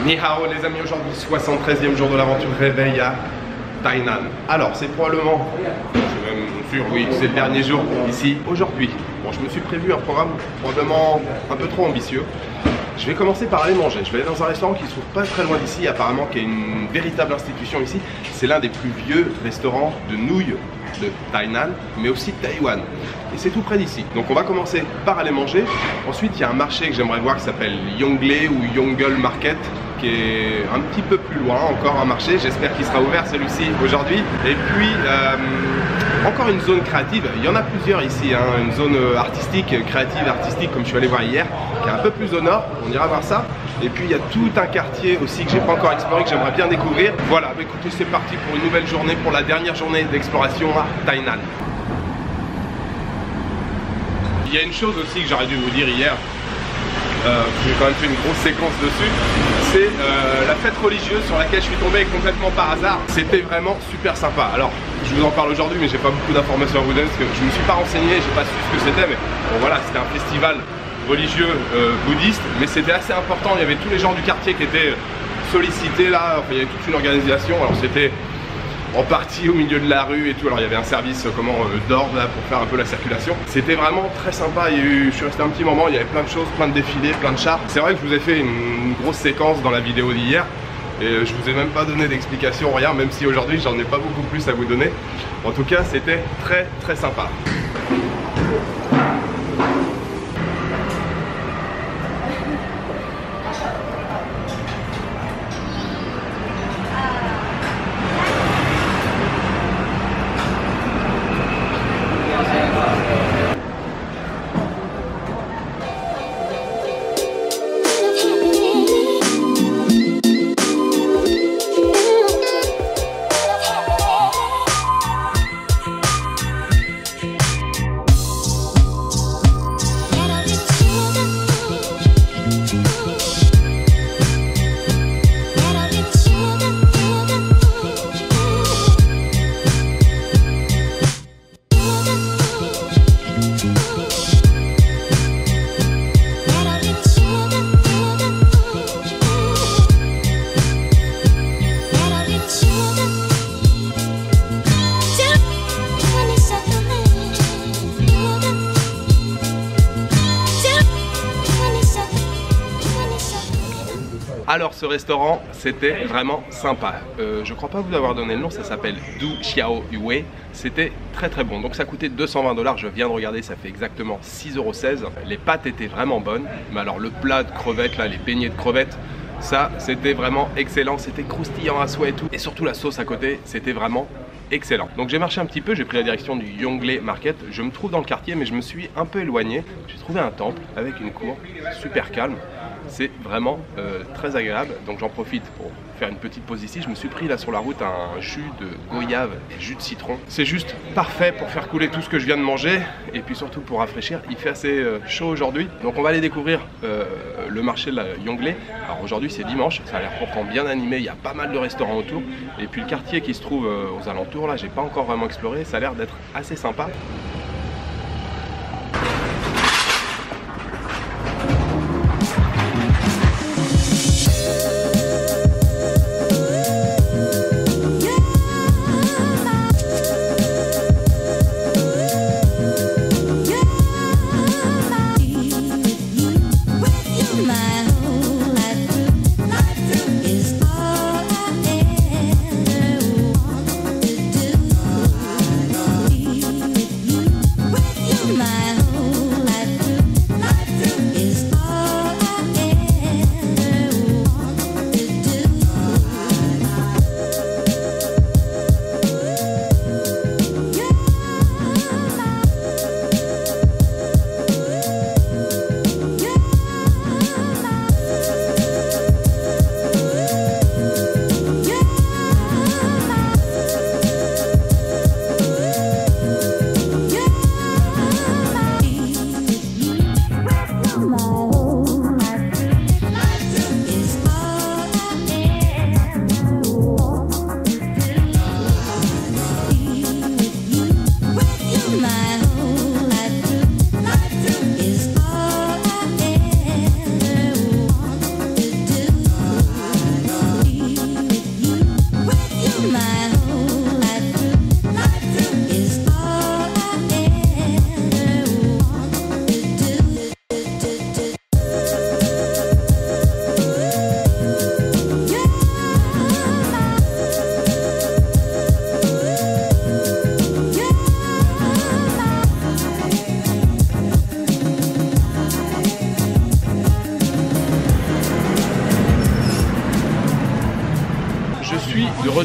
Ni hao les amis, aujourd'hui 73e jour de l'aventure réveil à Tainan. Alors c'est probablement, je suis même sûr, oui, c'est le dernier jour ici aujourd'hui. Bon, je me suis prévu un programme probablement un peu trop ambitieux. Je vais commencer par aller manger. Je vais aller dans un restaurant qui se trouve pas très loin d'ici, apparemment qui est une véritable institution ici. C'est l'un des plus vieux restaurants de nouilles de Tainan, mais aussi de Taïwan. Et c'est tout près d'ici. Donc on va commencer par aller manger. Ensuite, il y a un marché que j'aimerais voir qui s'appelle Yongle ou Yongle Market, qui est un petit peu plus loin, encore un marché. J'espère qu'il sera ouvert celui-ci aujourd'hui. Et puis, encore une zone créative. Il y en a plusieurs ici, hein. Une zone artistique, créative, artistique, comme je suis allé voir hier, qui est un peu plus au nord. On ira voir ça. Et puis il y a tout un quartier aussi que j'ai pas encore exploré, que j'aimerais bien découvrir. Voilà, bah écoutez, c'est parti pour une nouvelle journée, pour la dernière journée d'exploration à Tainan. Il y a une chose aussi que j'aurais dû vous dire hier, j'ai quand même fait une grosse séquence dessus, c'est la fête religieuse sur laquelle je suis tombé complètement par hasard. C'était vraiment super sympa. Alors, je vous en parle aujourd'hui, mais j'ai pas beaucoup d'informations à vous donner parce que je me suis pas renseigné, j'ai pas su ce que c'était, mais bon voilà, c'était un festival religieux bouddhiste, mais c'était assez important. Il y avait tous les gens du quartier qui étaient sollicités là, enfin, il y avait toute une organisation. Alors c'était en partie au milieu de la rue et tout. Alors il y avait un service d'ordre là pour faire un peu la circulation. C'était vraiment très sympa. Je suis resté un petit moment, il y avait plein de choses, plein de défilés, plein de chars. C'est vrai que je vous ai fait une grosse séquence dans la vidéo d'hier et je vous ai même pas donné d'explication, rien, même si aujourd'hui j'en ai pas beaucoup plus à vous donner. En tout cas, c'était très très sympa. Alors ce restaurant, c'était vraiment sympa. Je crois pas vous avoir donné le nom, ça s'appelle Du Xiao Yue. C'était très très bon. Donc ça coûtait 220 $. Je viens de regarder, ça fait exactement 6,16 €. Les pâtes étaient vraiment bonnes. Mais alors le plat de crevettes, là, les beignets de crevettes, ça c'était vraiment excellent. C'était croustillant à souhait et tout. Et surtout la sauce à côté, c'était vraiment excellent. Donc j'ai marché un petit peu, j'ai pris la direction du Yongle Market. Je me trouve dans le quartier, mais je me suis un peu éloigné. J'ai trouvé un temple avec une cour super calme. C'est vraiment très agréable, donc j'en profite pour faire une petite pause ici. Je me suis pris là sur la route un jus de goyave et jus de citron. C'est juste parfait pour faire couler tout ce que je viens de manger et puis surtout pour rafraîchir. Il fait assez chaud aujourd'hui, donc on va aller découvrir le marché de la Yongle. Alors aujourd'hui c'est dimanche, ça a l'air pourtant bien animé, il y a pas mal de restaurants autour. Et puis le quartier qui se trouve aux alentours là, j'ai pas encore vraiment exploré, ça a l'air d'être assez sympa. You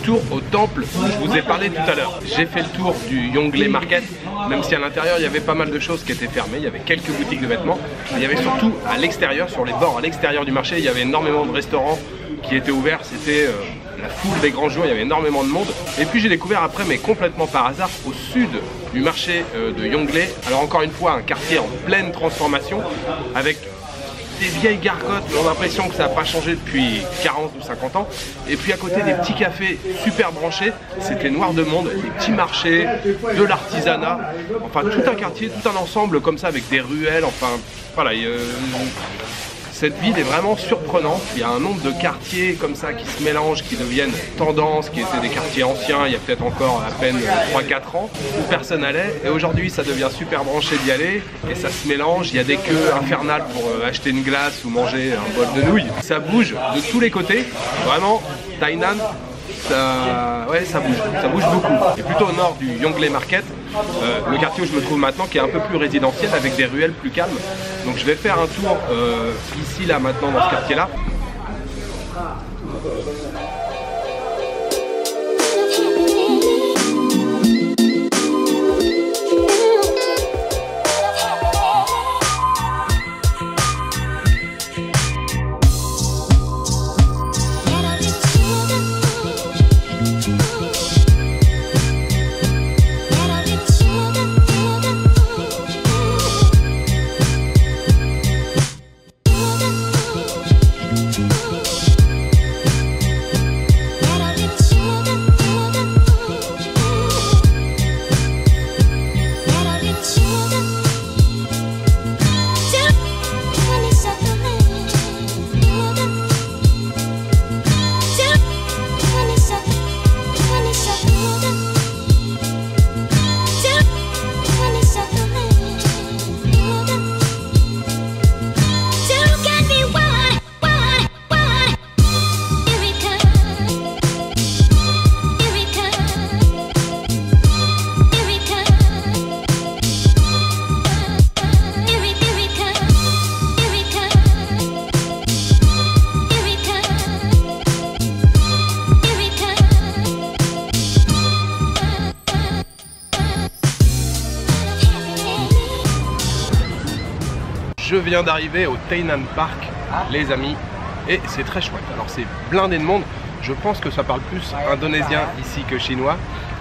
retour au temple où je vous ai parlé tout à l'heure. J'ai fait le tour du Yongle Market, même si à l'intérieur il y avait pas mal de choses qui étaient fermées, il y avait quelques boutiques de vêtements. Il y avait surtout à l'extérieur, sur les bords à l'extérieur du marché, il y avait énormément de restaurants qui étaient ouverts, c'était la foule des grands jours, il y avait énormément de monde. Et puis j'ai découvert après, mais complètement par hasard, au sud du marché de Yongle, alors encore une fois un quartier en pleine transformation, avec des vieilles gargotes, on a l'impression que ça n'a pas changé depuis 40 ou 50 ans. Et puis à côté des petits cafés super branchés, c'était noir de monde, des petits marchés, de l'artisanat, enfin tout un quartier, tout un ensemble comme ça avec des ruelles, enfin voilà. Cette ville est vraiment surprenante, il y a un nombre de quartiers comme ça qui se mélangent, qui deviennent tendance, qui étaient des quartiers anciens il y a peut-être encore à peine 3-4 ans, où personne allait, et aujourd'hui ça devient super branché d'y aller, et ça se mélange, il y a des queues infernales pour acheter une glace ou manger un bol de nouilles. Ça bouge de tous les côtés, vraiment, Tainan, ça bouge beaucoup. Et plutôt au nord du Yongle Market, le quartier où je me trouve maintenant, qui est un peu plus résidentiel avec des ruelles plus calmes. Donc je vais faire un tour ici, là, maintenant, dans ce quartier-là. Je viens d'arriver au Tainan Park, les amis, et c'est très chouette. Alors c'est blindé de monde, je pense que ça parle plus indonésien ici que chinois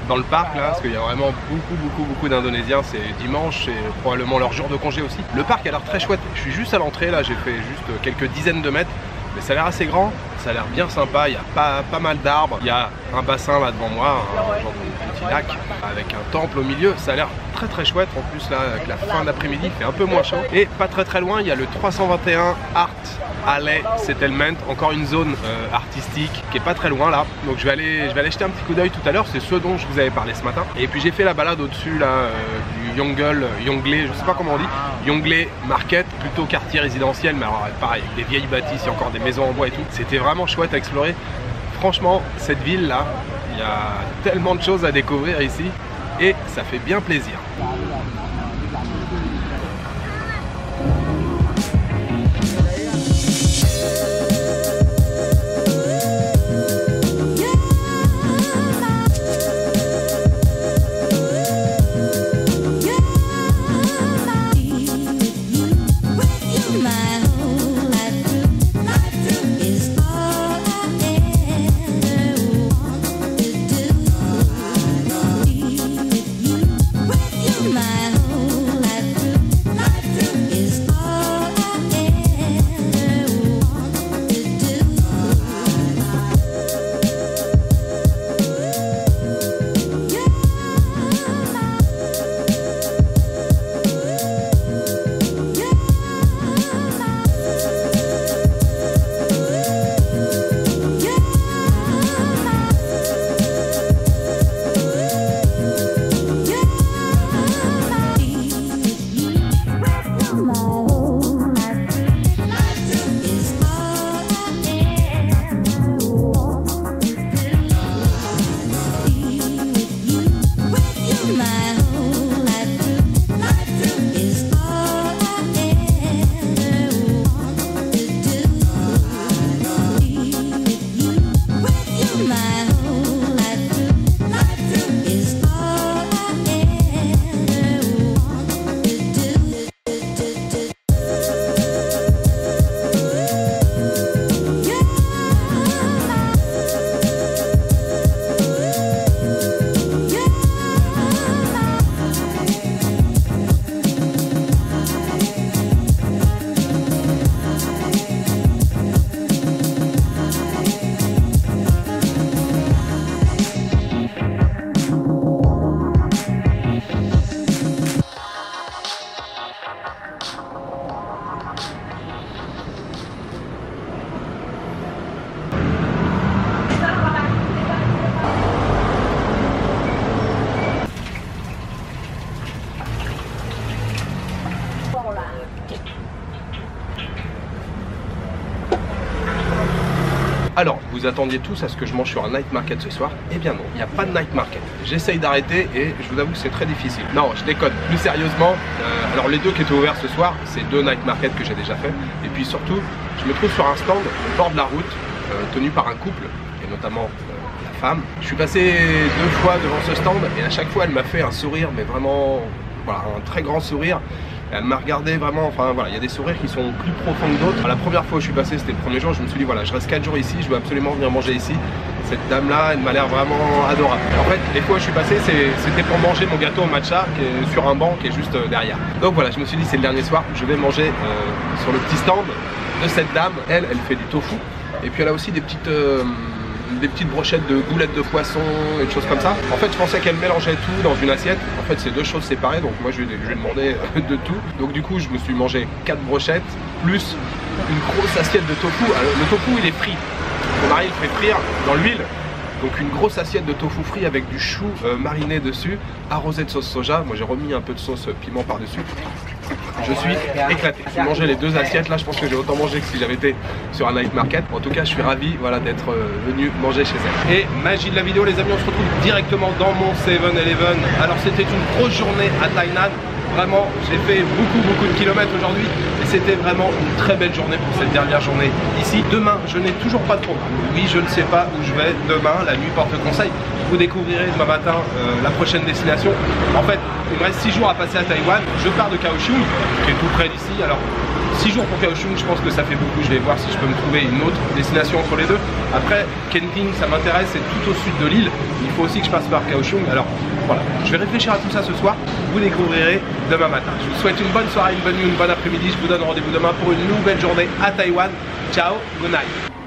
dans le parc là, parce qu'il y a vraiment beaucoup d'indonésiens. C'est dimanche, c'est probablement leur jour de congé aussi. Le parc a l'air très chouette, je suis juste à l'entrée là, j'ai fait juste quelques dizaines de mètres, mais ça a l'air assez grand, ça a l'air bien sympa, il y a pas mal d'arbres, il y a un bassin là devant moi, un genre de petit lac avec un temple au milieu, ça a l'air très chouette. En plus là, avec la fin d'après-midi, il fait un peu moins chaud. Et pas très loin, il y a le 321 Art Alley Settlement, encore une zone artistique qui est pas très loin là. Donc je vais aller jeter un petit coup d'œil tout à l'heure, c'est ce dont je vous avais parlé ce matin. Et puis j'ai fait la balade au-dessus là du Yongle, je sais pas comment on dit, Yongle Market, plutôt quartier résidentiel, mais alors pareil, avec des vieilles bâtisses, il y a encore des maisons en bois et tout. C'était vraiment chouette à explorer. Franchement, cette ville là, il y a tellement de choses à découvrir ici et ça fait bien plaisir. My whole life Alors, vous attendiez tous à ce que je mange sur un night market ce soir? Eh bien non, il n'y a pas de night market. J'essaye d'arrêter et je vous avoue que c'est très difficile. Non, je déconne. Plus sérieusement, alors les deux qui étaient ouverts ce soir, c'est 2 night markets que j'ai déjà fait. Et puis surtout, je me trouve sur un stand au bord de la route, tenu par un couple, et notamment la femme. Je suis passé 2 fois devant ce stand et à chaque fois elle m'a fait un sourire, mais vraiment, voilà, un très grand sourire. Elle m'a regardé vraiment, enfin voilà, il y a des sourires qui sont plus profonds que d'autres. La première fois où je suis passé, c'était le premier jour, je me suis dit voilà, je reste 4 jours ici, je veux absolument venir manger ici. Cette dame là, elle m'a l'air vraiment adorable. En fait, les fois où je suis passé, c'était pour manger mon gâteau au matcha qui est sur un banc qui est juste derrière. Donc voilà, je me suis dit c'est le dernier soir, je vais manger sur le petit stand de cette dame. Elle fait du tofu et puis elle a aussi des petites brochettes de goulettes de poisson et des choses comme ça. En fait, je pensais qu'elle mélangeait tout dans une assiette. En fait, c'est 2 choses séparées, donc moi je lui ai demandé de tout. Donc du coup, je me suis mangé 4 brochettes plus une grosse assiette de tofu. Alors, le tofu, il est frit. Mon mari le fait frire dans l'huile. Donc une grosse assiette de tofu frit avec du chou mariné dessus, arrosé de sauce soja. Moi j'ai remis un peu de sauce piment par-dessus. Je suis éclaté. J'ai mangé les 2 assiettes là, je pense que j'ai autant mangé que si j'avais été sur un night market. En tout cas, je suis ravi, voilà, d'être venu manger chez elle. Et magie de la vidéo, les amis, on se retrouve directement dans mon 7-Eleven. Alors c'était une grosse journée à Tainan. Vraiment, j'ai fait beaucoup de kilomètres aujourd'hui et c'était vraiment une très belle journée pour cette dernière journée ici. Demain, je n'ai toujours pas de programme. Oui, je ne sais pas où je vais demain, la nuit porte conseil. Vous découvrirez demain matin la prochaine destination. En fait, il me reste 6 jours à passer à Taïwan. Je pars de Kaohsiung, qui est tout près d'ici. Alors, 6 jours pour Kaohsiung, je pense que ça fait beaucoup. Je vais voir si je peux me trouver une autre destination entre les deux. Après, Kenting, ça m'intéresse, c'est tout au sud de l'île. Il faut aussi que je passe par Kaohsiung. Alors, voilà, je vais réfléchir à tout ça ce soir. Vous découvrirez demain matin. Je vous souhaite une bonne soirée, une bonne nuit, une bonne après-midi. Je vous donne rendez-vous demain pour une nouvelle journée à Taïwan. Ciao, good night.